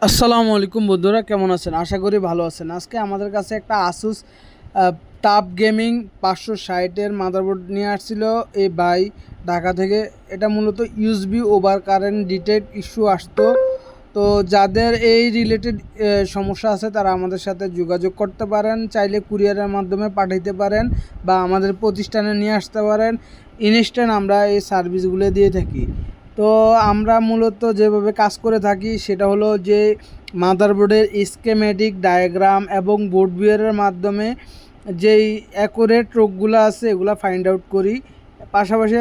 আসসালামু আলাইকুম বন্ধুরা, কেমন আছেন? আশা করি ভালো আছেন। আজকে আমাদের কাছে একটা আসুস টাফ গেমিং 560-এর মাদারবোর্ড নিয়ে আসছিল এই ভাই ঢাকা থেকে। এটা মূলত USB over current detect issue আসতো। তো যাদের এই রিলেটেড সমস্যা আছে তারা আমাদের সাথে যোগাযোগ করতে পারেন, চাইলে কুরিয়ারের মাধ্যমে পাঠাইতে পারেন বা আমাদের প্রতিষ্ঠানে নিয়ে আসতে পারেন। ইনস্ট্যান্ট আমরা এই সার্ভিসগুলো দিয়ে থাকি। তো আমরা মূলত যেভাবে কাজ করে থাকি সেটা হলো যে মাদারবোর্ডের স্কেমেটিক ডায়াগ্রাম এবং বোর্ড ভিউয়ারের মাধ্যমে যেই অ্যাকুরেট রোগগুলো আছে এগুলো ফাইন্ড আউট করি। পাশাপাশি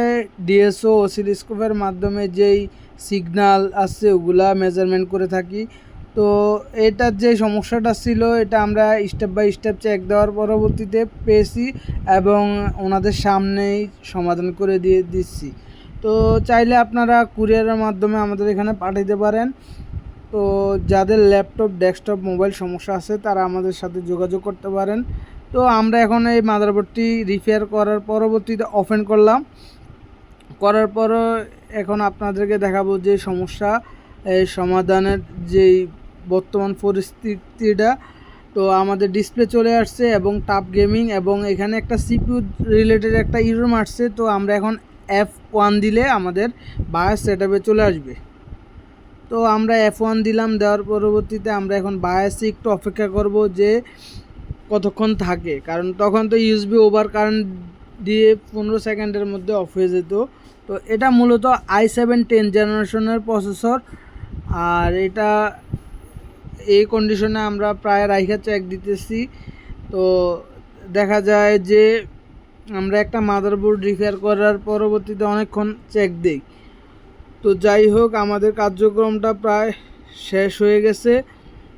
ডিএসও অসিলোস্কোপের মাধ্যমে যেই সিগন্যাল আছে ওগুলা মেজারমেন্ট করে থাকি। তো এটার যে সমস্যাটা ছিল এটা আমরা স্টেপ বাই স্টেপ চেক দেওয়ার পরবর্তীতে পেয়েছি এবং ওনাদের সামনেই সমাধান করে দিয়ে দিচ্ছি। তো চাইলে আপনারা কুরিয়ারের মাধ্যমে আমাদের এখানে পাঠাতে পারেন। তো যাদের ল্যাপটপ ডেস্কটপ মোবাইল সমস্যা আছে তারা আমাদের সাথে যোগাযোগ করতে পারেন। তো আমরা এখন এই মাদারবোর্ডটি রিপেয়ার করার পরবর্তীতে ওপেন করলাম, করার পর এখন আপনাদেরকে দেখাবো যে সমস্যা এই সমাধানের যেই বর্তমান পরিস্থিতিটা। তো আমাদের ডিসপ্লে চলে আসছে এবং টাফ গেমিং এবং এখানে একটা সিপিইউ রিলেটেড একটা ইরর মারছে। তো আমরা এখন F1 দিলে আমাদের বায়াস সেটআপে চলে আসবে। তো আমরা F1 দিলাম, দেওয়ার পরবর্তীতে আমরা এখন বায়াসে একটু অপেক্ষা করব যে কতক্ষণ থাকে, কারণ তখন তো ইউএসবি ওভার কারেন্ট দিয়ে 15 সেকেন্ডের মধ্যে অফ হয়ে যেত। তো এটা মূলত i7 10 জেনারেশনের প্রসেসর, আর এটা এই কন্ডিশনে আমরা প্রায় রাইখা চেক দিতেছি। তো দেখা যায় যে আমরা একটা মাদারবোর্ড রিপেয়ার করার পরবর্তীতে অনেকক্ষণ চেক দিই। তো যাই হোক, আমাদের কার্যক্রমটা প্রায় শেষ হয়ে গেছে।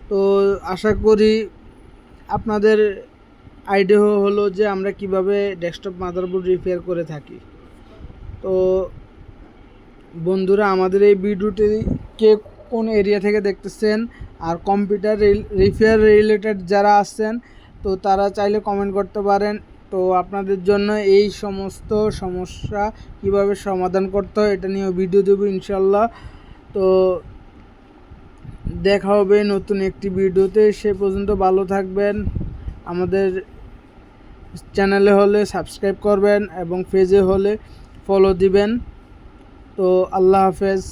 তো আশা করি আপনাদের আইডিয়া হলো যে আমরা কিভাবে ডেস্কটপ মাদারবোর্ড রিপেয়ার করে থাকি। তো বন্ধুরা, আমাদের এই ভিডিওটি কে কোন এরিয়া থেকে দেখতেছেন আর কম্পিউটার রিপেয়ার রিলেটেড যারা আছেন তো তারা চাইলে কমেন্ট করতে পারেন। তো আপনাদের জন্য এই সমস্ত সমস্যা কিভাবে সমাধান করতে হয় এটা নিয়ে ভিডিও দেবো ইনশাল্লাহ। তো দেখা হবে নতুন একটি ভিডিওতে, সে পর্যন্ত ভালো থাকবেন। আমাদের চ্যানেলে হলে সাবস্ক্রাইব করবেন এবং পেজে হলে ফলো দিবেন। তো আল্লাহ হাফেজ।